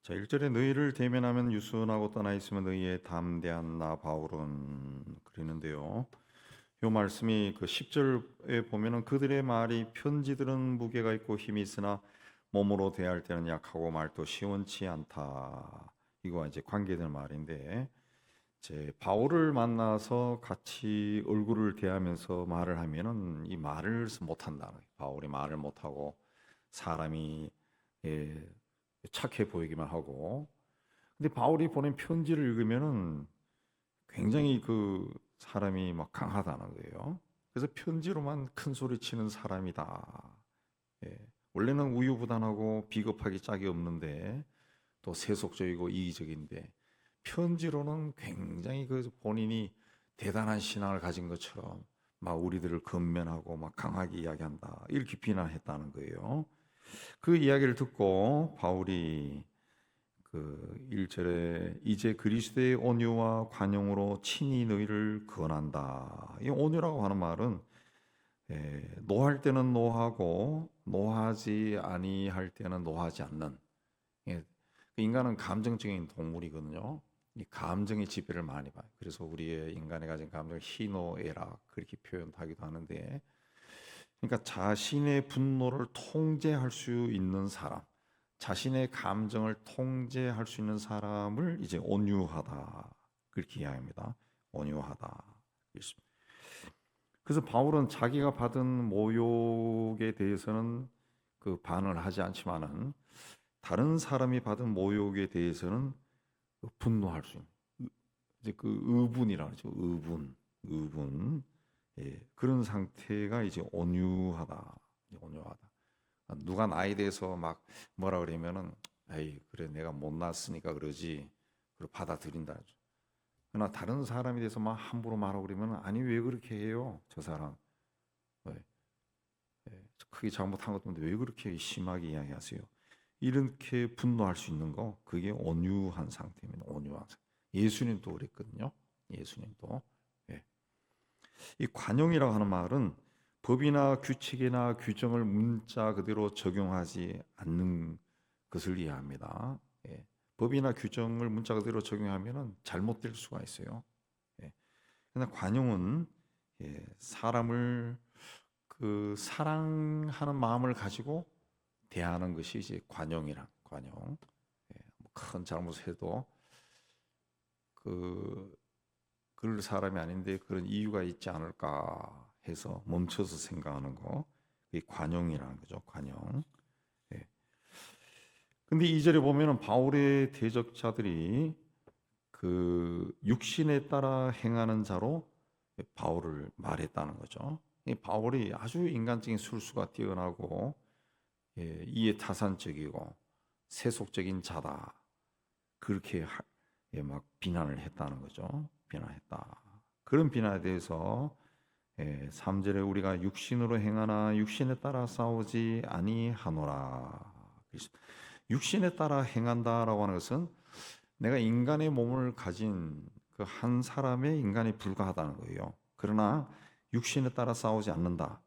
자, 1절에 너희를 대면하면 유순하고 떠나 있으면 너희의 담대한 나 바울은 그리는데요. 이 말씀이 그 10절에 보면은 그들의 말이 편지들은 무게가 있고 힘이 있으나 몸으로 대할 때는 약하고 말도 시원치 않다. 이거와 이제 관계된 말인데 이제 바울을 만나서 같이 얼굴을 대하면서 말을 하면은 이 말을 못 한다. 바울이 말을 못 하고 사람이 예, 착해 보이기만 하고 근데 바울이 보낸 편지를 읽으면은 굉장히 그 사람이 막 강하다는 거예요. 그래서 편지로만 큰 소리 치는 사람이다. 예. 원래는 우유부단하고 비겁하기 짝이 없는데 또 세속적이고 이기적인데 편지로는 굉장히 그 본인이 대단한 신앙을 가진 것처럼 막 우리들을 건면하고 막 강하게 이야기한다. 이렇게 비난했다는 거예요. 그 이야기를 듣고 바울이 그 1절에 이제 그리스도의 온유와 관용으로 친히 너희를 권한다. 이 온유라고 하는 말은 노할 때는 노하고 노하지 아니할 때는 노하지 않는 예, 인간은 감정적인 동물이거든요. 이 감정의 지배를 많이 봐요. 그래서 우리의 인간이 가진 감정을 희노애락 그렇게 표현하기도 하는데 그러니까 자신의 분노를 통제할 수 있는 사람 자신의 감정을 통제할 수 있는 사람을 이제 온유하다 그렇게 이야기합니다. 온유하다. 그래서 바울은 자기가 받은 모욕에 대해서는 그 반응을 하지 않지만은 다른 사람이 받은 모욕에 대해서는 그 분노할 수 있는 이제 그 의분이라 그러죠. 의분. 예, 그런 상태가 이제 온유하다. 온유하다. 누가 나에 대해서 막 뭐라 그러면은 에이 그래 내가 못났으니까 그러지 그리고 받아들인다. 그러나 다른 사람에 대해서 막 함부로 말하고 그러면 아니 왜 그렇게 해요 저 사람 왜? 크게 잘못한 것도 없는데 왜 그렇게 심하게 이야기하세요? 이렇게 분노할 수 있는 거 그게 온유한 상태입니다. 온유한 상태. 예수님도 그랬거든요. 예수님도 예. 이 관용이라고 하는 말은 법이나 규칙이나 규정을 문자 그대로 적용하지 않는 것을 이해합니다. 예. 법이나 규정을 문자 그대로 적용하면 잘못될 수가 있어요. 예. 그러나 관용은 사람을 그 사랑하는 마음을 가지고 대하는 것이 이제 관용이란 관용. 큰 잘못해도 그 그럴 사람이 아닌데 그런 이유가 있지 않을까 해서 멈춰서 생각하는 거. 그게 관용이라는 거죠. 관용. 예. 근데 이 절에 보면은 바울의 대적자들이 그 육신에 따라 행하는 자로 바울을 말했다는 거죠. 이 바울이 아주 인간적인 술수가 뛰어나고 이해 타산적이고 세속적인 자다. 그렇게 막 비난을 했다는 거죠. 비난했다. 그런 비난에 대해서 3절에 우리가 육신으로 행하나 육신에 따라 싸우지 아니하노라. 육신에 따라 행한다라고 하는 것은 내가 인간의 몸을 가진 그 한 사람의 인간에 불과하다는 거예요. 그러나 육신에 따라 싸우지 않는다.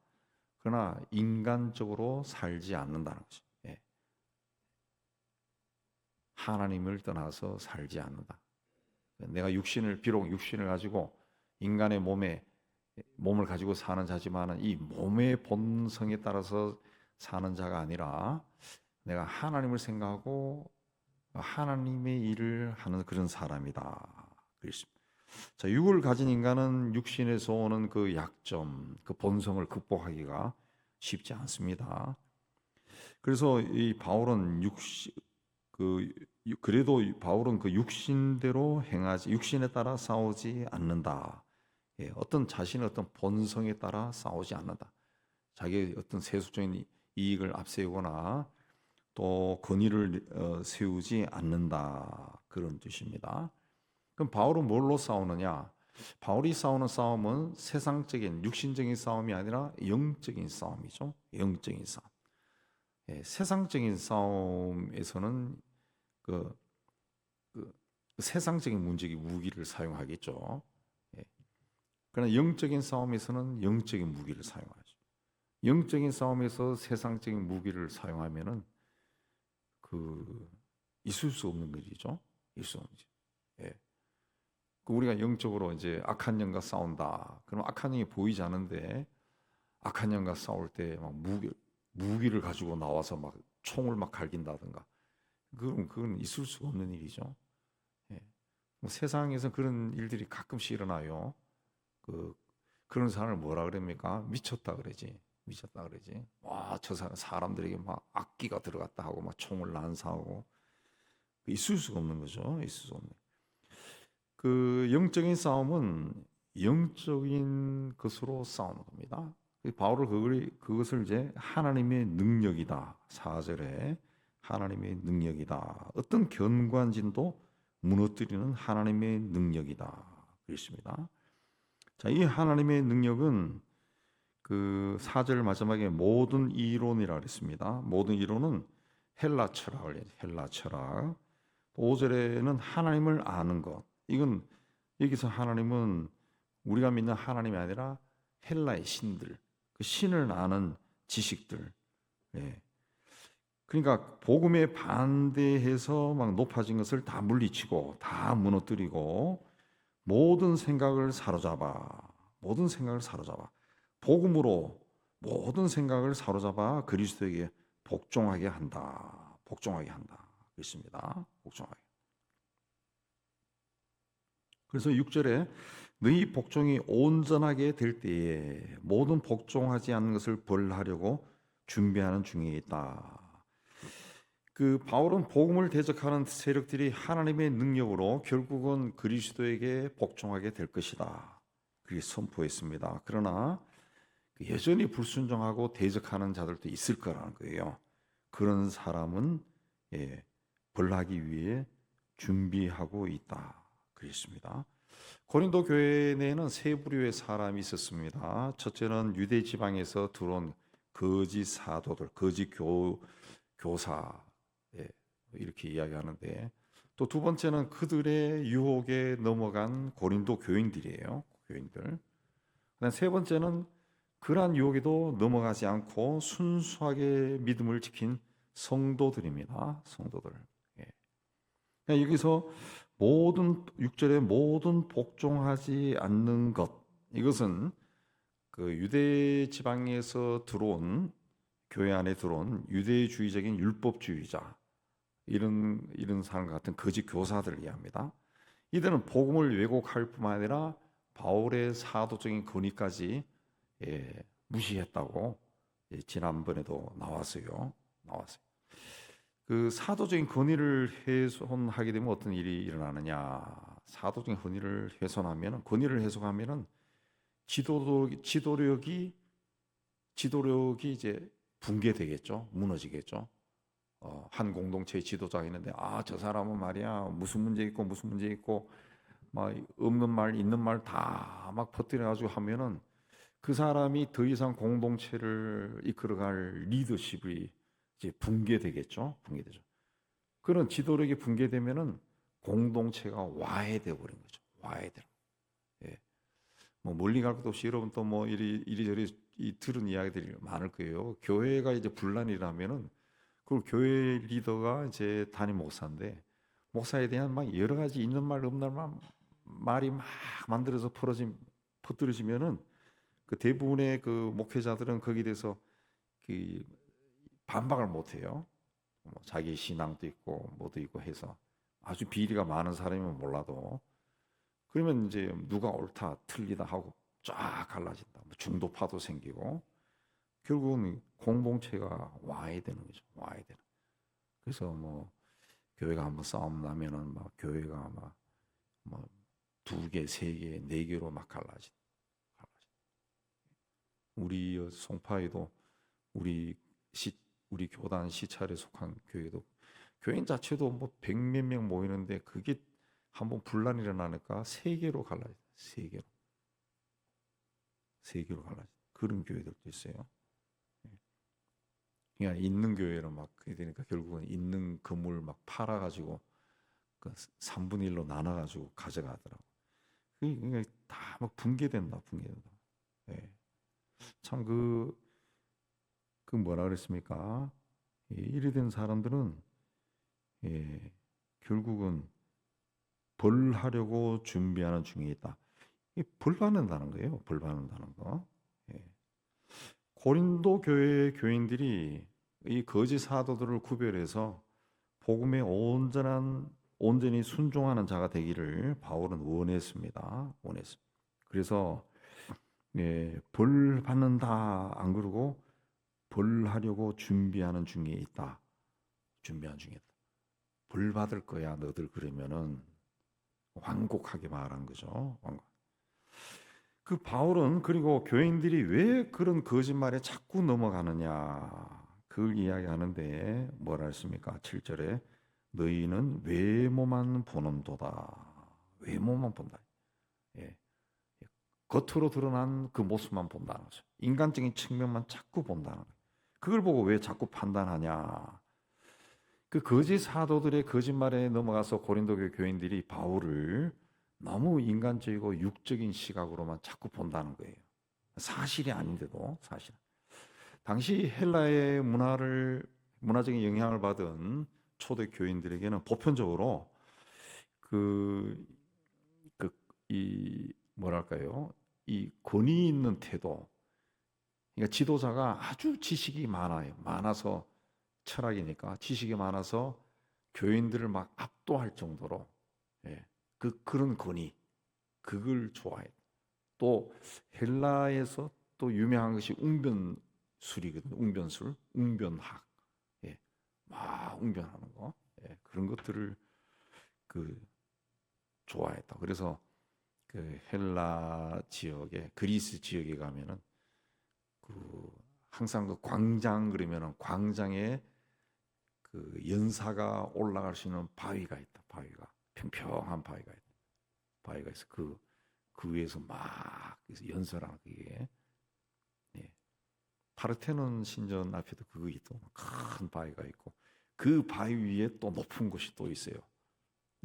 그러나 인간적으로 살지 않는다는 거죠. 하나님을 떠나서 살지 않는다. 내가 비록 육신을 가지고 인간의 몸을 가지고 사는 자지만은 이 몸의 본성에 따라서 사는 자가 아니라 내가 하나님을 생각하고 하나님의 일을 하는 그런 사람이다. 그렇습니다. 자, 육을 가진 인간은 육신에서 오는 그 약점, 그 본성을 극복하기가 쉽지 않습니다. 그래서 이 바울은 그래도 바울은 그 육신대로 행하지 육신에 따라 싸우지 않는다. 어떤 자신의 어떤 본성에 따라 싸우지 않는다. 자기의 어떤 세속적인 이익을 앞세우거나 또 권위를 세우지 않는다. 그런 뜻입니다. 그럼 바울은 뭘로 싸우느냐? 바울이 싸우는 싸움은 세상적인 육신적인 싸움이 아니라 영적인 싸움이죠. 영적인 싸움. 세상적인 싸움에서는 그, 그 세상적인 문제기 무기를 사용하겠죠. 그러나 영적인 싸움에서는 영적인 무기를 사용하죠. 영적인 싸움에서 세상적인 무기를 사용하면은 그 있을 수 없는 일이죠. 있을 수 없는 일. 예. 우리가 영적으로 이제 악한 영과 싸운다. 그럼 악한 영이 보이지 않은데 악한 영과 싸울 때 막 무기를 가지고 나와서 막 총을 막 갈긴다든가. 그건 있을 수 없는 일이죠. 예. 세상에서 그런 일들이 가끔씩 일어나요. 그런 사람을 뭐라 그럽니까? 미쳤다 그러지. 미쳤다 그러지. 와, 저 사람들에게 막 악기가 들어갔다 하고 막 총을 난사하고 있을 수가 없는 거죠. 있을 수 없는. 영적인 싸움은 영적인 것으로 싸우는 겁니다. 바울은 그것을 이제 하나님의 능력이다. 4절에 하나님의 능력이다. 어떤 견고한진도 무너뜨리는 하나님의 능력이다. 그랬습니다. 자, 이 하나님의 능력은 4절 마지막에 모든 이론이라 그랬습니다. 모든 이론은 헬라 철학을 얘기해요. 헬라 철학. 5절에는 하나님을 아는 것. 이건 여기서 하나님은 우리가 믿는 하나님이 아니라 헬라의 신들, 그 신을 아는 지식들. 예. 그러니까 복음에 반대해서 막 높아진 것을 다 물리치고 다 무너뜨리고 모든 생각을 사로잡아 복음으로 모든 생각을 사로잡아 그리스도에게 복종하게 한다. 그렇습니다. 복종하게. 그래서 6절에 너희 복종이 온전하게 될 때에 모든 복종하지 않는 것을 벌하려고 준비하는 중에 있다. 바울은 복음을 대적하는 세력들이 하나님의 능력으로 결국은 그리스도에게 복종하게 될 것이다. 그렇게 선포했습니다. 그러나 여전히 불순종하고 대적하는 자들도 있을 거라는 거예요. 그런 사람은 벌하기 위해 준비하고 있다. 그랬습니다. 고린도 교회 내에는 세 부류의 사람이 있었습니다. 첫째는 유대 지방에서 들어온 거짓 사도들, 거짓 교사 이렇게 이야기하는데 또 두 번째는 그들의 유혹에 넘어간 고린도 교인들이에요. 교인들. 그다음 세 번째는 그러한 유혹에도 넘어가지 않고 순수하게 믿음을 지킨 성도들입니다. 성도들. 그러니까 여기서 6절에 모든 복종하지 않는 것, 이것은 유대 지방에서 들어온 교회 안에 들어온 유대주의적인 율법주의자 이런 사람 같은 거짓 교사들을 이해합니다. 이들은 복음을 왜곡할 뿐만 아니라 바울의 사도적인 권위까지 무시했다고 지난번에도 나왔어요. 사도적인 권위를 훼손하게 되면 어떤 일이 일어나느냐? 사도적인 권위를 훼손하면은 지도력이 이제 붕괴되겠죠. 무너지겠죠. 한 공동체의 지도자가 있는데 저 사람은 말이야 무슨 문제 있고 막 없는 말 있는 말 다 막 퍼뜨려 가지고 하면은 그 사람이 더 이상 공동체를 이끌어갈 리더십이 이제 붕괴되죠. 그런 지도력이 붕괴되면은 공동체가 와해돼 버린 거죠. 예. 뭐 멀리 갈 것도 없이 여러분 또 뭐 이리저리 들은 이야기들이 많을 거예요. 교회가 이제 분란이라면은 그 교회 리더가 이제 담임 목사인데 목사에 대한 막 여러 가지 있는 말 없는 말이 막 만들어서 퍼뜨려지면은 그 대부분의 그 목회자들은 거기에 대해서 반박을 못 해요. 자기 신앙도 있고 뭐도 있고 해서 아주 비리가 많은 사람이면 몰라도 그러면 이제 누가 옳다 틀리다 하고 쫙 갈라진다. 중도파도 생기고 결국은 공동체가 와해되는 거죠. 그래서 뭐 교회가 한번 싸움 나면은 막 교회가 막 뭐 2개, 3개, 4개로 막 갈라진다. 우리 송파에도 우리 교단 시찰에 속한 교회도 교인 자체도 뭐 100몇 명 모이는데 그게 한번 분란이 일어나니까 3개로 갈라져. 3개로 갈라져. 그런 교회들도 있어요. 그러니까 있는 교회로 막 그게 되니까 결국은 있는 건물 막 팔아 가지고 그 3분의 1로 나눠 가지고 가져가더라고. 그게 다 막 붕괴된다. 예. 참 뭐라 그랬습니까? 이래 된 사람들은 예, 결국은 벌하려고 준비하는 중에 있다. 벌 받는다는 거예요. 벌 받는다는 거. 예. 고린도 교회 교인들이 이 거짓 사도들을 구별해서 복음에 온전히 순종하는 자가 되기를 바울은 원했습니다. 그래서 벌 받는다 안 그러고 벌 하려고 준비하는 중에 있다. 벌 받을 거야 너들 그러면은 완곡하게 말한 거죠. 그 바울은 그리고 교인들이 왜 그런 거짓말에 자꾸 넘어가느냐 그걸 이야기하는데 뭐라 했습니까? 7절에 너희는 외모만 보는도다. 외모만 본다. 예. 겉으로 드러난 그 모습만 본다는 거죠. 인간적인 측면만 자꾸 본다는 거예요. 그걸 보고 왜 자꾸 판단하냐? 그 거짓 사도들의 거짓말에 넘어가서 고린도 교인들이 바울을 너무 인간적이고 육적인 시각으로만 자꾸 본다는 거예요. 사실이 아닌데도 사실. 당시 헬라의 문화적인 영향을 받은 초대 교인들에게는 보편적으로 이 뭐랄까요? 이 권위 있는 태도. 그러니까 지도자가 아주 지식이 많아서 철학이니까 지식이 많아서 교인들을 막 압도할 정도로 그런 권위 그걸 좋아해. 또 헬라에서 또 유명한 것이 웅변술이거든요. 웅변학. 막 웅변하는 거. 그런 것들을 좋아했다. 그래서 그 헬라 지역에 그리스 지역에 가면은 항상 그 광장 그러면은 광장에 그 연사가 올라갈 수 있는 바위가 있다. 평평한 바위가 있어. 그 위에서 막 연설하는 그게 파르테논 신전 앞에도 그거 있고 큰 바위가 있고 그 바위 위에 또 높은 곳이 또 있어요.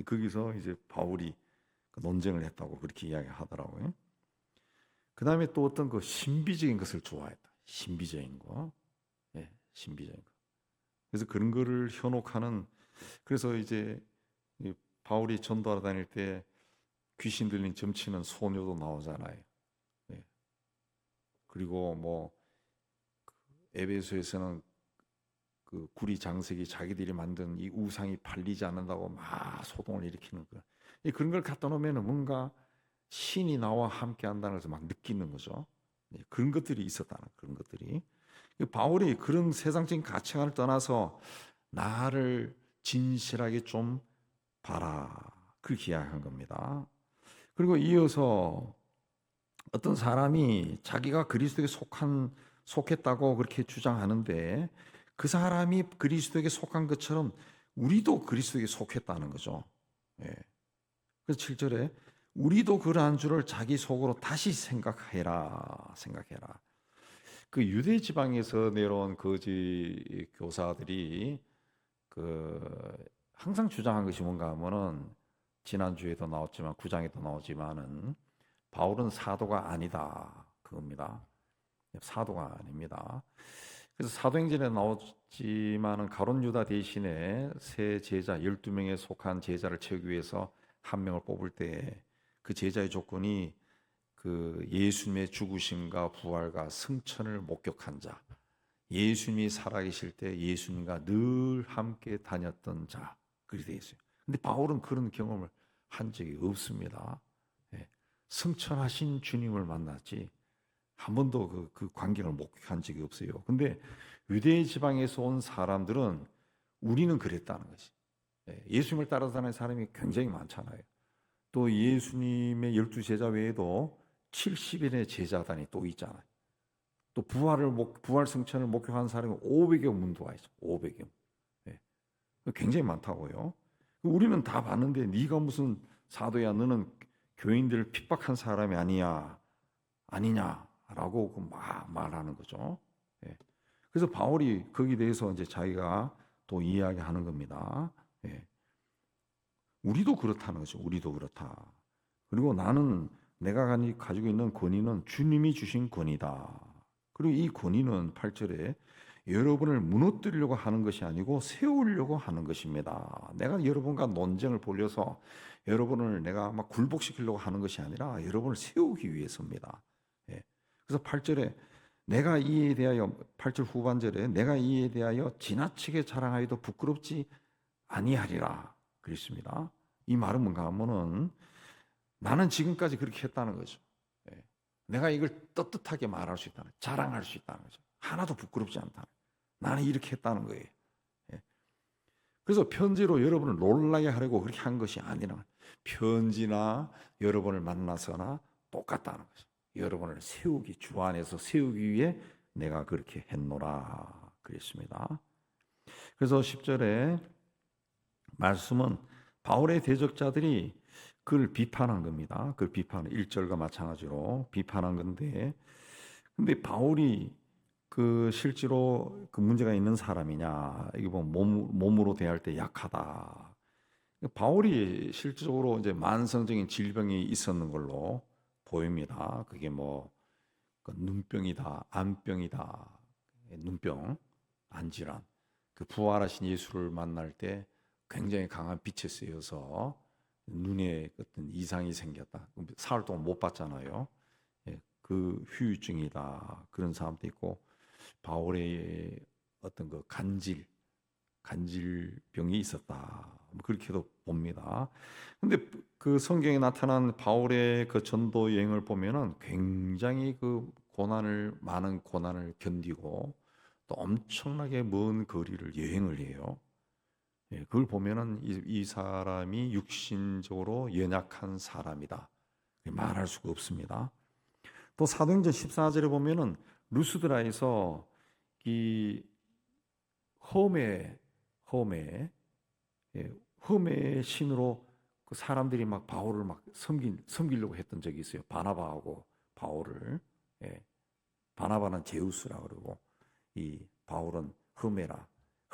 거기서 이제 바울이 논쟁을 했다고 그렇게 이야기하더라고요. 그 다음에 또 어떤 그 신비적인 것을 좋아했다. 신비적인 거. 신비적인 거. 그래서 그런 거를 현혹하는, 그래서 이제 바울이 전도하러 다닐 때 귀신 들린 점치는 소녀도 나오잖아요. 그리고 뭐 에베소에서는 그 구리 장색이 자기들이 만든 이 우상이 팔리지 않는다고 막 소동을 일으키는 거. 그런 걸 갖다 놓으면 뭔가 신이 나와 함께 한다는 것을 막 느끼는 거죠. 그런 것들이 있었다는 그런 것들이. 바울이 그런 세상적인 가치관을 떠나서 나를 진실하게 좀 봐라. 그렇게 이야기한 겁니다. 그리고 이어서 어떤 사람이 자기가 그리스도에 속했다고 그렇게 주장하는데 그 사람이 그리스도에게 속한 것처럼 우리도 그리스도에게 속했다는 거죠. 그래서 7절에 우리도 그러한 줄을 자기 속으로 다시 생각해라. 그 유대 지방에서 내려온 거짓 교사들이 항상 주장한 것이 뭔가 하면은 지난주에도 나왔지만 9장에도 나오지만은 바울은 사도가 아니다. 그겁니다. 사도가 아닙니다. 그래서 사도행전에 나오지만은 가룟 유다 대신에 새 제자 12명에 속한 제자를 채우기 위해서 한 명을 뽑을 때 그 제자의 조건이 그 예수님의 죽으심과 부활과 승천을 목격한 자, 예수님이 살아계실 때 예수님과 늘 함께 다녔던 자, 그렇게 되어 있어요. 근데 바울은 그런 경험을 한 적이 없습니다. 승천하신 주님을 만났지 한 번도 그 광경을 목격한 적이 없어요. 근데 유대 지방에서 온 사람들은 우리는 그랬다는 거지. 예수님을 따라다니는 사람이 굉장히 많잖아요. 또 예수님의 12제자 외에도 70인의 제자단이 또 있잖아요. 또 부활 승천을 목격한 사람이 500여 문도가 있어. 500여. 굉장히 많다고요. 우리는 다 봤는데 네가 무슨 사도야? 너는 교인들을 핍박한 사람이 아니냐라고 막 말하는 거죠. 그래서 바울이 거기에 대해서 이제 자기가 또 이야기하는 겁니다. 우리도 그렇다는 거죠. 우리도 그렇다. 그리고 나는 내가 가지고 있는 권위는 주님이 주신 권위다. 그리고 이 권위는 8절에 여러분을 무너뜨리려고 하는 것이 아니고 세우려고 하는 것입니다. 내가 여러분과 논쟁을 벌여서 여러분을 내가 막 굴복시키려고 하는 것이 아니라 여러분을 세우기 위해서입니다. 예. 그래서 8절에 내가 이에 대하여 8절 후반절에 내가 이에 대하여 지나치게 자랑하여도 부끄럽지 아니하리라 그랬습니다. 이 말은 뭔가 하면은 나는 지금까지 그렇게 했다는 거죠. 예. 내가 이걸 떳떳하게 말할 수 있다는, 자랑할 수 있다는 거죠. 하나도 부끄럽지 않다. 나는 이렇게 했다는 거예요. 예. 그래서 편지로 여러분을 놀라게 하려고 그렇게 한 것이 아니라 편지나 여러분을 만나서나 똑같다는 거죠. 여러분을 세우기, 주 안에서 세우기 위해 내가 그렇게 했노라 그랬습니다. 그래서 10절에 말씀은 바울의 대적자들이 그를 비판한 겁니다. 그걸 비판한 1절과 마찬가지로 비판한 건데, 근데 바울이 그 실제로 그 문제가 있는 사람이냐? 이게 뭐 몸으로 대할 때 약하다. 바울이 실질적으로 이제 만성적인 질병이 있었는 걸로 보입니다. 그게 뭐 눈병이다, 안병이다, 눈병, 안질환. 그 부활하신 예수를 만날 때 굉장히 강한 빛에 쓰여서 눈에 어떤 이상이 생겼다. 사흘 동안 못 봤잖아요. 그 후유증이다. 그런 사람도 있고 바울의 어떤 그 간질병이 있었다. 그렇게도 봅니다. 근데 그 성경에 나타난 바울의 그 전도 여행을 보면은 굉장히 그 많은 고난을 견디고 또 엄청나게 먼 거리를 여행을 해요. 그걸 보면은 이 사람이 육신적으로 연약한 사람이다. 말할 수가 없습니다. 또 사도행전 14절에 보면은 루스드라에서 이 험의 신으로 그 사람들이 막 바울을 막 섬기려고 했던 적이 있어요. 바나바하고 바울을. 바나바는 제우스라 그러고 이 바울은 험해라.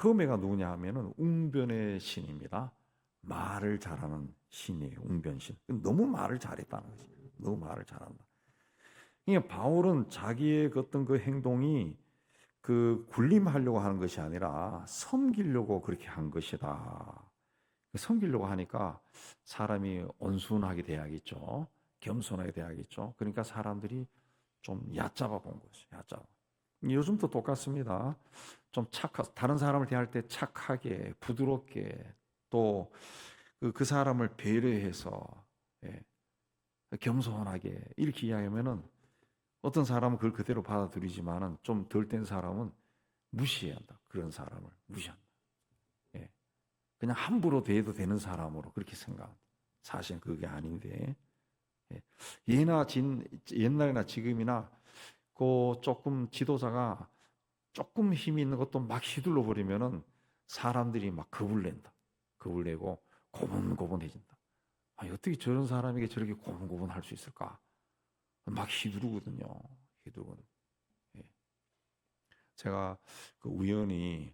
험해가 누구냐 하면은 웅변의 신입니다. 말을 잘하는 신이에요. 웅변신. 너무 말을 잘했다는 거지. 너무 말을 잘한다. 그러니까 바울은 자기의 어떤 그 행동이 그 군림하려고 하는 것이 아니라 섬기려고 그렇게 한 것이다. 섬기려고 하니까 사람이 온순하게 돼야겠죠. 겸손하게 돼야겠죠. 그러니까 사람들이 좀 얕잡아 본 거죠. 얕잡아. 요즘도 똑같습니다. 좀 다른 사람을 대할 때 착하게, 부드럽게 또 그 사람을 배려해서 겸손하게 이렇게 이야기하면은 어떤 사람은 그걸 그대로 받아들이지만은 좀 덜 된 사람은 무시해야 한다. 그런 사람을 무시한다. 그냥 함부로 대해도 되는 사람으로 그렇게 생각한다. 사실은 그게 아닌데 옛날이나 지금이나 그 조금 지도자가 조금 힘이 있는 것도 막 휘둘러 버리면은 사람들이 막 겁을 낸다. 겁을 내고 고분고분해진다. 어떻게 저런 사람에게 저렇게 고분고분할 수 있을까? 막 휘두르거든요. 휘두르거든요. 제가 그 우연히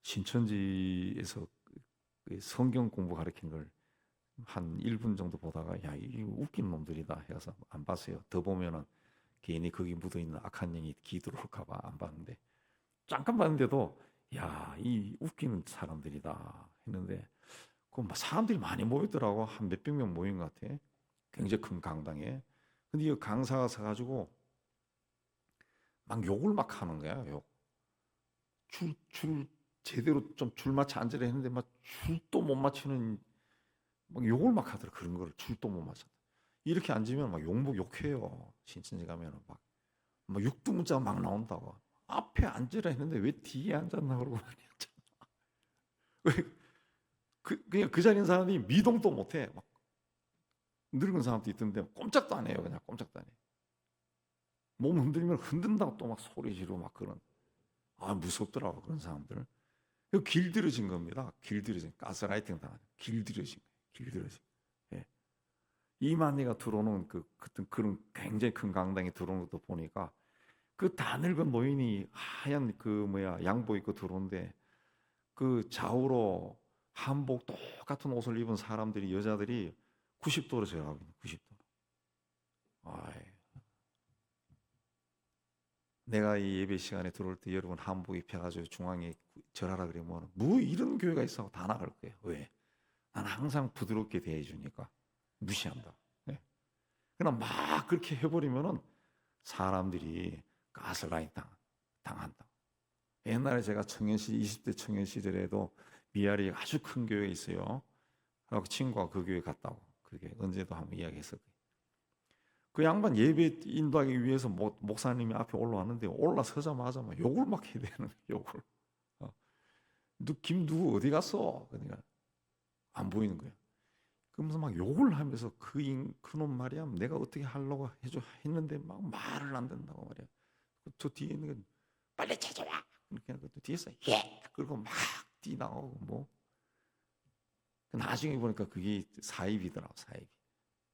신천지에서 그 성경 공부 가르친 걸 한 1분 정도 보다가 야, 이 웃긴 놈들이다 해서 안 봤어요. 더 보면은 괜히 거기 묻어 있는 악한 영이 기 들어올까 봐 안 봤는데 잠깐 봤는데도 야, 이 웃기는 사람들이다 했는데 그 사람들이 많이 모였더라고. 한 몇백 명 모인 것 같아. 굉장히 큰 강당에. 근데 이 강사가 서가지고 막 욕을 막 하는 거야. 욕. 제대로 좀 줄 맞춰 앉으려 했는데 막 줄도 못 맞추는 막 욕을 막 하더라. 그런 거를 줄도 못 맞춰. 이렇게 앉으면 막 욕해요. 신천지 가면은 막 육두문자가 막 나온다고. 앞에 앉으라 했는데 왜 뒤에 앉았나 그러고 많이 앉았나. 그냥 그 자리에 있는 사람이 미동도 못해. 막 늙은 사람도 있던데 꼼짝도 안 해요. 그냥 꼼짝도 안 해. 몸 흔들면 흔든다고 또 막 소리 지르고 막 그런. 무섭더라고 그런 사람들. 길들여진 겁니다. 길들여진 가스라이팅 당한 길들여진 거예요. 길들여진. 이만희가 들어오는 그런 굉장히 큰 강당에 들어오는 것도 보니까 그 다 늙은 노인이 하얀 양복 입고 들어오는데 그 좌우로 한복 똑같은 옷을 입은 사람들이 여자들이 90도로 제어하고 있는 90도. 내가 이 예배 시간에 들어올 때 여러분 한복 입혀가지고 중앙에 절하라 그러면 뭐 이런 교회가 있어 하고 다 나갈 거예요. 왜? 나는 항상 부드럽게 대해주니까 무시한다. 네. 그러나 막 그렇게 해버리면은 사람들이 가스라이팅 당한다. 옛날에 제가 청년시 20대 청년 시절에도 미아리 아주 큰 교회에 있어요. 하고 친구가 그 교회 갔다고. 그게 언제도 한번 이야기했었거든요. 그 양반 예배 인도하기 위해서 목사님이 앞에 올라왔는데 올라서자마자 막 욕을 막 해야 되는 거예요. 욕을. 누구 어디 갔어? 그러니까 안 보이는 거예요. 그러면서 막 욕을 하면서 그놈 말이야 내가 어떻게 하려고 했는데 막 말을 안 듣는다고 말이야. 저 뒤에 있는 건 빨리 찾아와. 그렇게 하고 뒤에서 예 그리고 막 뛰나오고 뭐 나중에 보니까 그게 사입이더라고. 사입.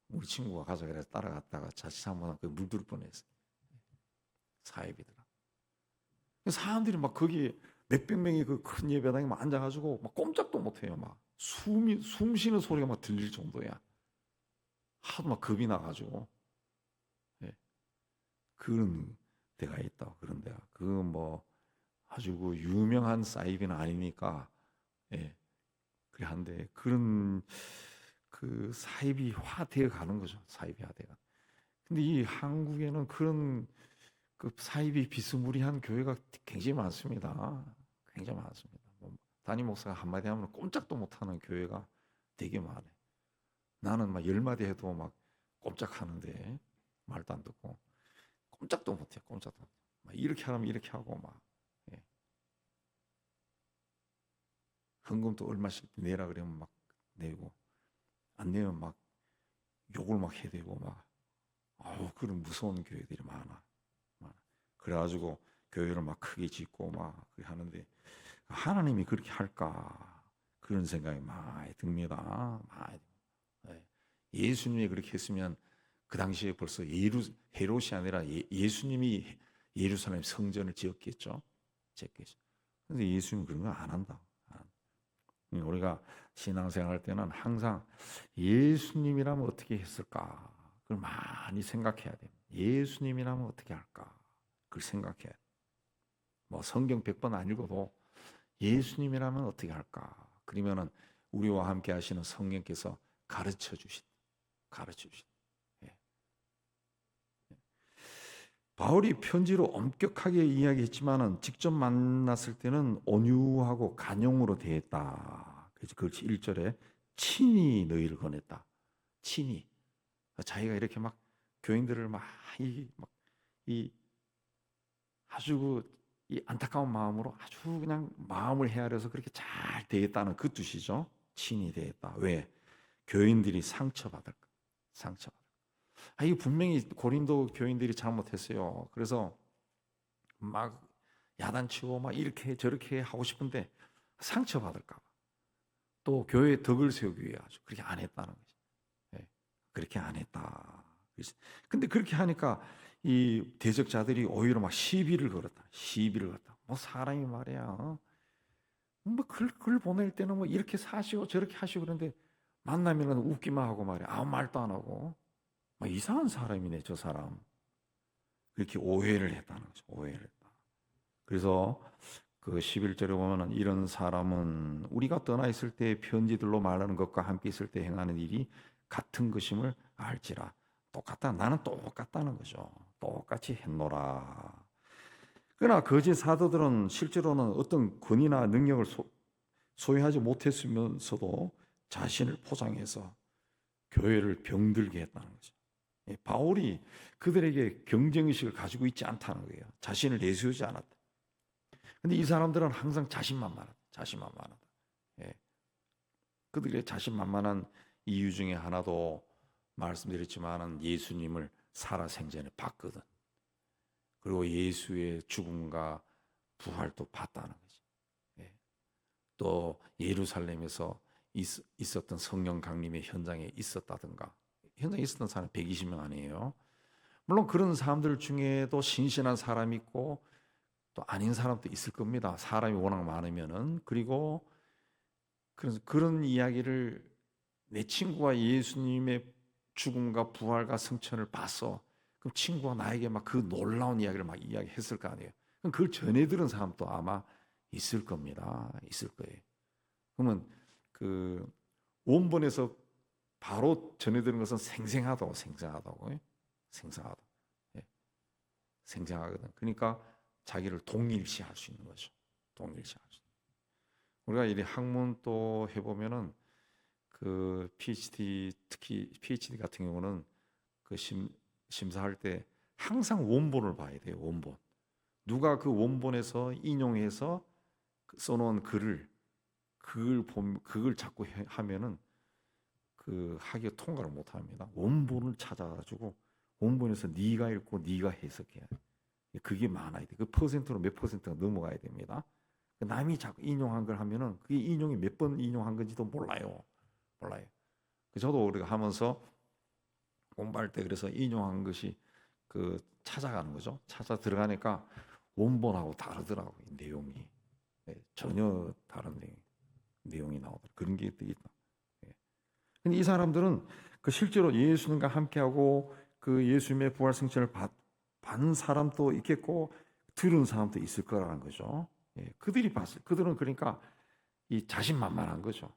우리 친구가 가서 그래서 따라갔다가 자칫 한번 물들 뻔했어. 사입이더라. 사람들이 막 거기 몇백 명이 그 큰 예배당에 막 앉아가지고 막 꼼짝도 못해요. 막 숨 쉬는 소리가 막 들릴 정도야. 하도 막 겁이 나가지고. 예. 그런 데가 있다. 그런 데가. 그 뭐 아주 그 유명한 사이비는 아니니까. 예. 그래 한데 그런 그 사이비화되어 가는 거죠. 사이비화되가. 근데 이 한국에는 그런 그 사이비 비스무리한 교회가 굉장히 많습니다. 굉장히 많습니다. 담임 목사가 한마디 하면 꼼짝도 못하는 교회가 되게 많아요. 나는 막 10마디 해도 막 꼼짝하는데 말도 안 듣고 꼼짝도 못해. 꼼짝도 못해. 막 이렇게 하면 이렇게 하고 막 예. 헌금도 얼마씩 내라 그러면 막 내고 안 내면 막 욕을 막 해대고 막 아우 그런 무서운 교회들이 많아. 그래가지고 교회를 막 크게 짓고 막 그렇게 하는데 하나님이 그렇게 할까 그런 생각이 많이 듭니다. 많이. 예수님이 그렇게 했으면 그 당시에 벌써 헤롯이 아니라 예수님이 예루살렘 성전을 지었겠죠. 그런데 예수님은 그런 거 안 한다. 우리가 신앙생활 할 때는 항상 예수님이라면 어떻게 했을까 그걸 많이 생각해야 돼요. 예수님이라면 어떻게 할까 그걸 생각해야 돼요. 뭐 성경 100번 안 읽어도 예수님이라면 어떻게 할까? 그러면은 우리와 함께 하시는 성령께서 가르쳐 주신. 예. 바울이 편지로 엄격하게 이야기했지만은 직접 만났을 때는 온유하고 간용으로 대했다. 그래서 그렇지 1절에 친히 너희를 권했다. 친히. 자기가 이렇게 막 교인들을 이 아주 이 안타까운 마음으로 아주 그냥 마음을 헤아려서 그렇게 잘 대했다는 그 뜻이죠. 친히 대했다. 왜? 교인들이 상처받을까? 이게 분명히 고린도 교인들이 잘못했어요. 그래서 막 야단치고 막 이렇게 저렇게 하고 싶은데 상처받을까 봐. 또 교회에 덕을 세우기 위해 아주 그렇게 안 했다는 거죠. 네. 그렇게 안 했다. 근데 그렇게 하니까 이 대적자들이 오히려 막 시비를 걸었다. 뭐 사람이 말이야. 뭐 글 보낼 때는 뭐 이렇게 사시고 저렇게 하시고 그런데 만나면은 웃기만 하고 말이야. 아무 말도 안 하고. 막 이상한 사람이네, 저 사람. 그렇게 오해를 했다는 거죠. 오해를 했다. 그래서 그 11절에 보면은 이런 사람은 우리가 떠나 있을 때 편지들로 말하는 것과 함께 있을 때 행하는 일이 같은 것임을 알지라. 나는 똑같다는 거죠. 똑같이 했노라. 그러나 거짓 사도들은 실제로는 어떤 권위나 능력을 소유하지 못했으면서도 자신을 포장해서 교회를 병들게 했다는 거죠. 바울이 그들에게 경쟁의식을 가지고 있지 않다는 거예요. 자신을 내세우지 않았다. 근데 이 사람들은 항상 자신만만하다. 예. 그들의 자신만만한 이유 중에 하나도 말씀드렸지만은 예수님을 살아생전에 봤거든. 그리고 예수의 죽음과 부활도 봤다는 거지. 예. 또 예루살렘에서 있었던 성령 강림의 현장에 있었다든가. 현장에 있었던 사람 120명 아니에요. 물론 그런 사람들 중에도 신신한 사람이 있고 또 아닌 사람도 있을 겁니다. 사람이 워낙 많으면은. 그리고 그런 이야기를 내 친구가 예수님의 죽음과 부활과 승천을 봤어. 그럼 친구가 나에게 막 그 놀라운 이야기를 막 이야기했을 거 아니에요. 그럼 그걸 전해 들은 사람도 아마 있을 겁니다. 있을 거예요. 그러면 그 원본에서 바로 전해 들은 것은 생생하다고. 예? 생생하다. 예. 생생하거든. 그러니까 자기를 동일시할 수 있는 거죠. 동일시할 수 있는. 우리가 이 학문 또 해보면은 그 PhD, 특히 PhD 같은 경우는 그 심사할 때 항상 원본을 봐야 돼요. 원본. 누가 그 원본에서 인용해서 써놓은 그걸 자꾸 하면은 그 학위가 통과를 못 합니다. 원본을 찾아가지고 원본에서 네가 읽고 네가 해석해야 돼. 그게 많아야 돼. 그 퍼센트로 몇 퍼센트가 넘어가야 됩니다. 남이 자꾸 인용한 걸 하면은 그게 인용이 몇 번 인용한 건지도 몰라요. 저도 우리가 하면서 공부할 때 그래서 인용한 것이 그 찾아가는 거죠. 찾아 들어가니까 원본하고 다르더라고요. 내용이. 전혀 다른 내용이 나오더라고요. 그런 게 있다. 근데 이 사람들은 그 실제로 예수님과 함께하고 그 예수님의 부활 승천을 받은 사람도 있겠고 들은 사람도 있을 거라는 거죠. 그들이 봤어요. 그들은 그러니까 이 자신만만한 거죠.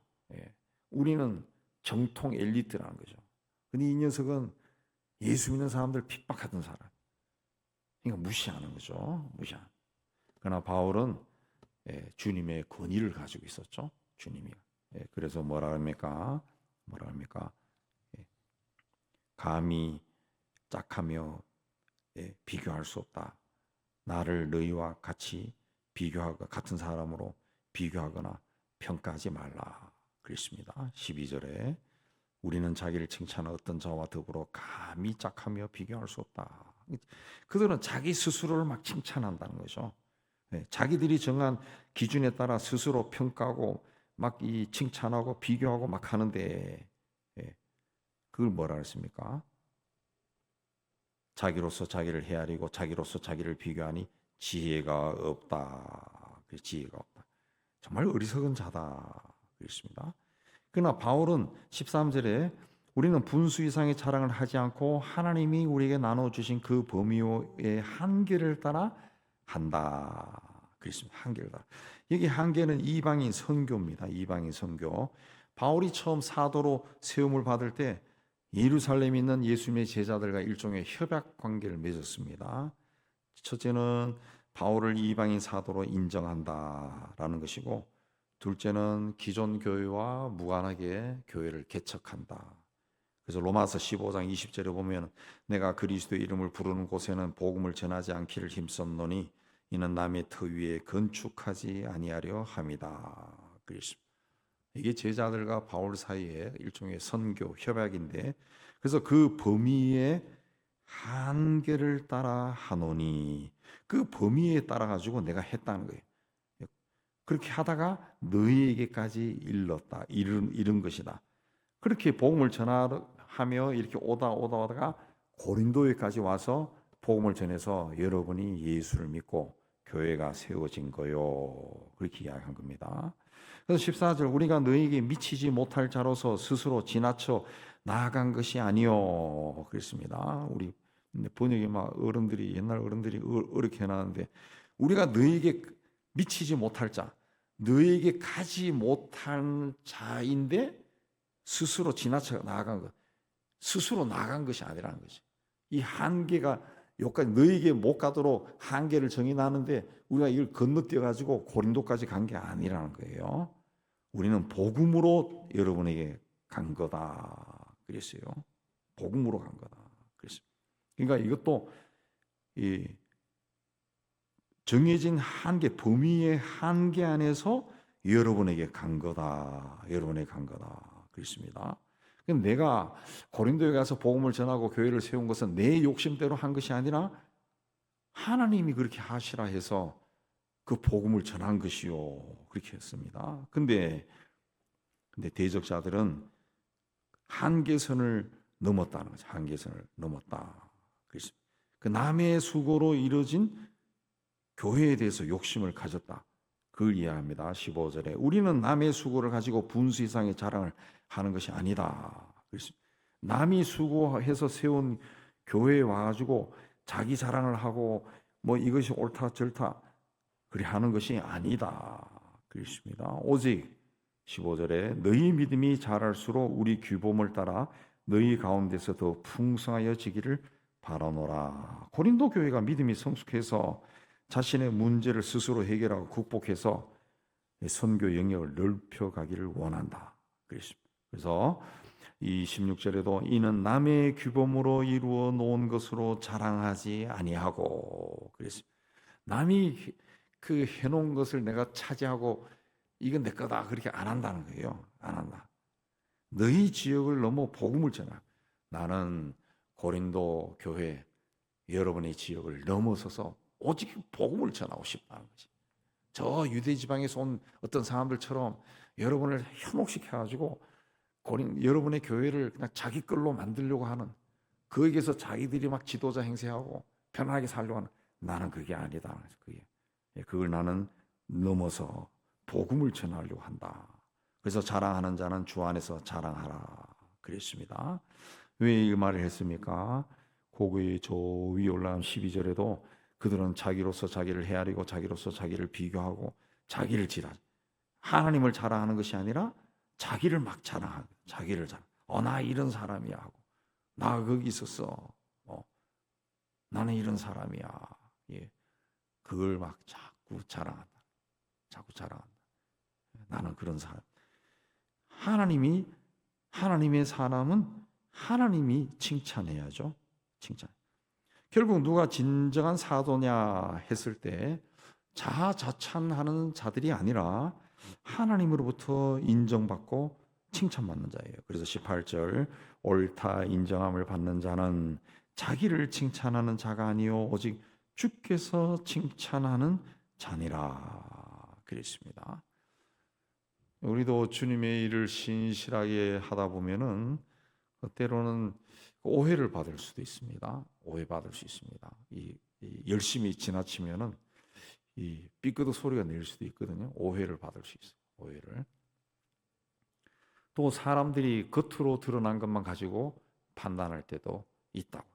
우리는 정통 엘리트라는 거죠. 근데 이 녀석은 예수 믿는 사람들 핍박하던 사람. 그러니까 무시하는 거죠. 무시하는. 그러나 바울은 주님의 권위를 가지고 있었죠. 주님이. 그래서 뭐라 합니까? 감히 짝하며 비교할 수 없다. 나를 너희와 같이 같은 사람으로 비교하거나 평가하지 말라. 그랬습니다. 12절에 우리는 자기를 칭찬하는 어떤 자와 더불어 감히 짝하며 비교할 수 없다. 그들은 자기 스스로를 막 칭찬한다는 거죠. 자기들이 정한 기준에 따라 스스로 평가하고 막 이 칭찬하고 비교하고 막 하는데 그걸 뭐라 했습니까? 자기로서 자기를 헤아리고 자기로서 자기를 비교하니 지혜가 없다. 지혜가 없다. 정말 어리석은 자다. 그랬습니다. 그러나 바울은 13절에 우리는 분수 이상의 자랑을 하지 않고 하나님이 우리에게 나눠주신 그 범위의 한계를 따라 한다. 그랬습니다. 한계를 따라. 여기 한계는 이방인 선교입니다. 이방인 선교. 바울이 처음 사도로 세움을 받을 때 예루살렘에 있는 예수님의 제자들과 일종의 협약 관계를 맺었습니다. 첫째는 바울을 이방인 사도로 인정한다라는 것이고, 둘째는 기존 교회와 무관하게 교회를 개척한다. 그래서 로마서 15장 20절에 보면 내가 그리스도의 이름을 부르는 곳에는 복음을 전하지 않기를 힘썼노니 이는 남의 터 위에 건축하지 아니하려 함이다. 그랬습니다. 이게 제자들과 바울 사이에 일종의 선교 협약인데, 그래서 그 범위의 한계를 따라 하노니, 그 범위에 따라 가지고 내가 했다는 거예요. 그렇게 하다가 너희에게까지 이른 것이다. 그렇게 복음을 전하며 이렇게 오다가 고린도에까지 와서 복음을 전해서 여러분이 예수를 믿고 교회가 세워진 거요. 그렇게 이야기한 겁니다. 그래서 14절 우리가 너희에게 미치지 못할 자로서 스스로 지나쳐 나아간 것이 아니요. 그랬습니다. 우리 번역이 막 옛날 어른들이 어렵게 해놨는데, 우리가 너희에게 미치지 못할 자, 너희에게 가지 못한 자인데 스스로 지나쳐 나아간 것, 스스로 나아간 것이 아니라는 거지. 이 한계가 여기까지 너희에게 못 가도록 한계를 정해놨는데 우리가 이걸 건너뛰어 가지고 고린도까지 간 게 아니라는 거예요. 우리는 복음으로 여러분에게 간 거다 그랬어요. 복음으로 간 거다 그랬어요. 그러니까 이것도 이 정해진 한계, 범위의 한계 안에서 여러분에게 간 거다. 여러분에게 간 거다. 그렇습니다. 내가 고린도에 가서 복음을 전하고 교회를 세운 것은 내 욕심대로 한 것이 아니라 하나님이 그렇게 하시라 해서 그 복음을 전한 것이요. 그렇게 했습니다. 근데 대적자들은 한계선을 넘었다는 거죠. 한계선을 넘었다. 그렇습니다. 그 남의 수고로 이루어진 교회에 대해서 욕심을 가졌다. 그걸 이해합니다. 15절에 우리는 남의 수고를 가지고 분수 이상의 자랑을 하는 것이 아니다. 그렇습니다. 남이 수고해서 세운 교회에 와가지고 자기 자랑을 하고 뭐 이것이 옳다 절다 그리 하는 것이 아니다. 그렇습니다. 오직 15절에 너희 믿음이 자랄수록 우리 규범을 따라 너희 가운데서 더 풍성하여지기를 바라노라. 고린도 교회가 믿음이 성숙해서 자신의 문제를 스스로 해결하고 극복해서 선교 영역을 넓혀가기를 원한다. 그래서 이 16절에도 이는 남의 규범으로 이루어 놓은 것으로 자랑하지 아니하고 그랬습니다. 남이 그 해놓은 것을 내가 차지하고 이건 내 거다 그렇게 안 한다는 거예요. 안 한다. 너희 지역을 넘어 복음을 전하. 나는 고린도 교회 여러분의 지역을 넘어서서 오직 복음을 전하고 싶다는 거지. 저 유대 지방에서 온 어떤 사람들처럼 여러분을 현혹시켜가지고 여러분의 교회를 그냥 자기 걸로 만들려고 하는 거기에서 자기들이 막 지도자 행세하고 편하게 살려고 하는 나는 그게 아니다. 그걸 나는 넘어서 복음을 전하려고 한다. 그래서 자랑하는 자는 주 안에서 자랑하라 그랬습니다. 왜 이 말을 했습니까? 고구의 저 위에 올라간 12절에도 그들은 자기로서 자기를 헤아리고 자기로서 자기를 비교하고 자기를 지랄 하나님을 자랑하는 것이 아니라 자기를 막 자랑하고 자기를 자랑. 나 이런 사람이야 하고 나 거기 있었어. 나는 이런 사람이야. 예. 그걸 막 자꾸 자랑한다. 자꾸 자랑한다. 나는 그런 사람. 하나님의 사람은 하나님이 칭찬해야죠. 칭찬. 결국 누가 진정한 사도냐 했을 때 자아자찬하는 자들이 아니라 하나님으로부터 인정받고 칭찬받는 자예요. 그래서 18절 옳다 인정함을 받는 자는 자기를 칭찬하는 자가 아니요 오직 주께서 칭찬하는 자니라 그랬습니다. 우리도 주님의 일을 신실하게 하다 보면은 때로는 오해를 받을 수도 있습니다. 오해받을 수 있습니다. 열심히 지나치면은 이 삐끄덕 소리가 낼 수도 있거든요. 오해를 받을 수 있어요. 오해를. 또 사람들이 겉으로 드러난 것만 가지고 판단할 때도 있다고.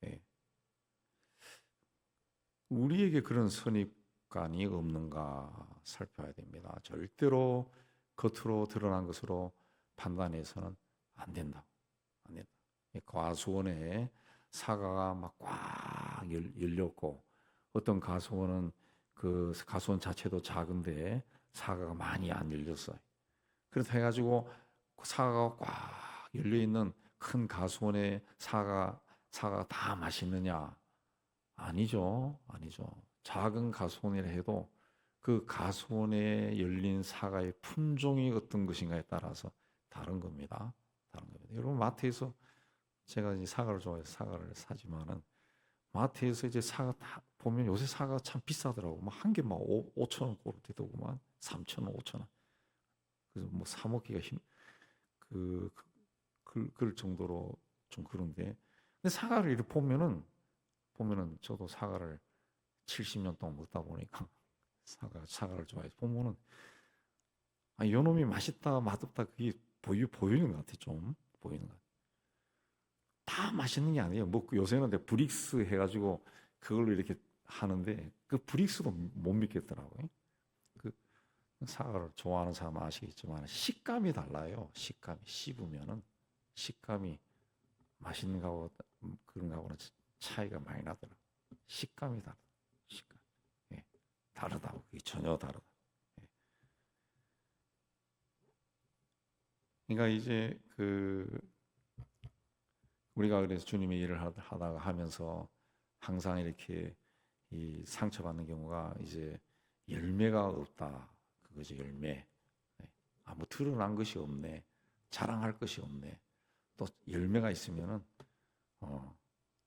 예. 우리에게 그런 선입관이 없는가 살펴야 됩니다. 절대로 겉으로 드러난 것으로 판단해서는 안 된다. 안 된다. 과수원에 사과가 막 꽉 열렸고 어떤 과수원은 그 과수원 자체도 작은데 사과가 많이 안 열렸어요. 그렇다 해가지고 사과가 꽉 열려 있는 큰 과수원에 사과가 다 맛있느냐? 아니죠. 작은 과수원이라 해도 그 과수원에 열린 사과의 품종이 어떤 것인가에 따라서 다른 겁니다. 여러분 마트에서 제가 이제 사과를 좋아해서 사과를 사지만은 마트에서 이제 사과 다 보면 요새 사과가 참 비싸더라고. 막 한 개 막 5,000원 꼴 되더구만. 3,000원, 5,000원. 그래서 뭐 사 먹기가 그럴 정도로 좀 그런데. 근데 사과를 이렇게 보면은 저도 사과를 70년 동안 먹다 보니까 사과를 좋아해서 보면은 요놈이 맛있다 맛없다 그게 보이는 것 같아. 좀 보이는 것 같아. 다 맛있는 게 아니에요. 뭐 요새는 브릭스 해가지고 그걸로 이렇게 하는데 그 브릭스도 못 믿겠더라고요. 그 사과를 좋아하는 사람은 아시겠지만 식감이 달라요. 식감이 씹으면은 식감이 맛있는 거하고 그런 거하고는 차이가 많이 나더라고요. 식감이 다르다. 식감. 예. 다르다고. 전혀 다르다. 예. 그러니까 이제 우리가 그래서 주님의 일을 하다가 하면서 항상 이렇게 이 상처받는 경우가 이제 열매가 없다. 그거지 열매. 뭐 드러난 것이 없네. 자랑할 것이 없네. 또 열매가 있으면은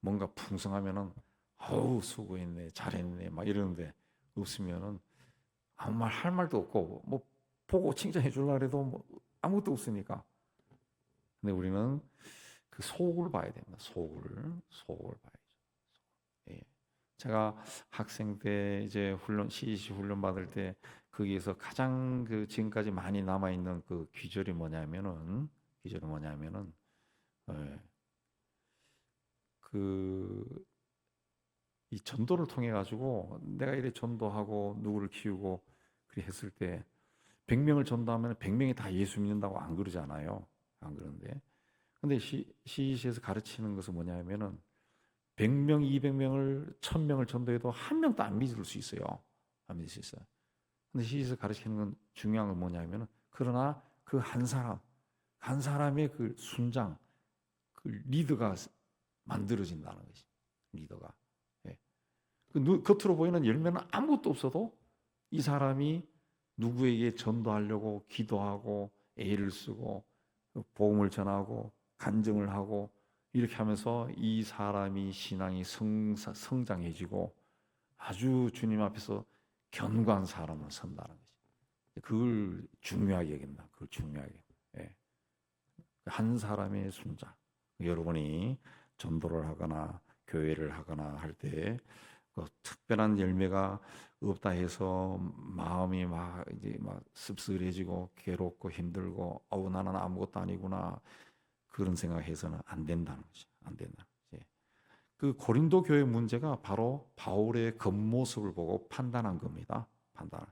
뭔가 풍성하면은 어우 수고했네, 잘했네, 막 이러는데 없으면은 아무 말 할 말도 없고 뭐 보고 칭찬해 주려고 해도 뭐 아무것도 없으니까. 근데 우리는 그 속을 봐야 됩니다. 속을 봐야죠. 예. 제가 학생 때 이제 CEC 훈련 받을 때 거기에서 가장 지금까지 많이 남아 있는 그 귀절이 뭐냐면은 예. 이 전도를 통해 가지고 내가 이래 전도하고 누구를 키우고 그렇게 했을 때 100명을 전도하면 100명이 다 예수 믿는다고 안 그러잖아요. 안 그러는데. 근데 CEC에서 가르치는 것은 뭐냐면은 100명, 200명을 1000명을 전도해도 한 명도 안 믿을 수 있어요. 안 믿을 수 있어요. 근데 CEC에서 가르치는 건 중요한 건 뭐냐면은 그러나 그 한 사람의 그 순장, 그 리더가 만들어진다는 것이. 리더가. 예. 겉으로 보이는 열매는 아무것도 없어도 이 사람이 누구에게 전도하려고 기도하고 애를 쓰고 복음을 전하고 간증을 하고 이렇게 하면서 이 사람이 신앙이 성장해지고 아주 주님 앞에서 견고한 사람을 선다는 것이. 그걸 중요하게 여긴다. 그걸 중요하게. 예. 한 사람의 순자. 여러분이 전도를 하거나 교회를 하거나 할 때 특별한 열매가 없다 해서 마음이 이제 씁쓸해지고 괴롭고 힘들고 나는 아무것도 아니구나 그런 생각해서는 안 된다는 거죠. 안 된다. 그 고린도 교회 문제가 바로 바울의 겉모습을 보고 판단한 겁니다. 판단.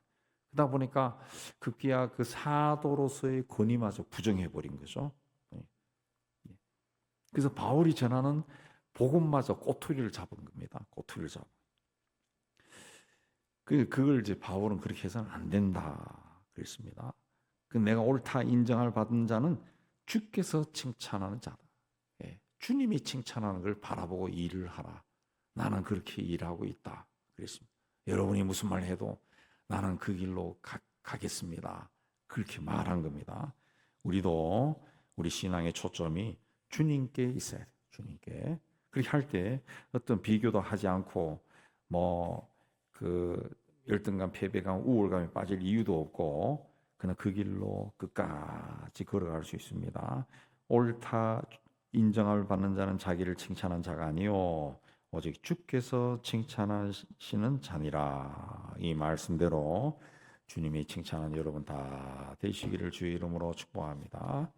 그러다 보니까 급기야 그 사도로서의 권위마저 부정해 버린 거죠. 그래서 바울이 전하는 복음마저 꼬투리를 잡은 겁니다. 꼬투리를 잡은. 그걸 이제 바울은 그렇게 해서는 안 된다 그랬습니다. 내가 옳다 인정을 받은 자는 주께서 칭찬하는 자다. 예, 주님이 칭찬하는 걸 바라보고 일을 하라. 나는 그렇게 일하고 있다 그랬습니다. 여러분이 무슨 말 해도 나는 그 길로 가겠습니다. 그렇게 말한 겁니다. 우리도 우리 신앙의 초점이 주님께 있어야 돼요. 주님께. 그렇게 할 때 어떤 비교도 하지 않고 열등감, 패배감, 우월감에 빠질 이유도 없고 그냥 그 길로 끝까지 걸어갈 수 있습니다. 옳다 인정함을 받는 자는 자기를 칭찬한 자가 아니요 오직 주께서 칭찬하시는 자니라. 이 말씀대로 주님이 칭찬한 여러분 다 되시기를 주의 이름으로 축복합니다.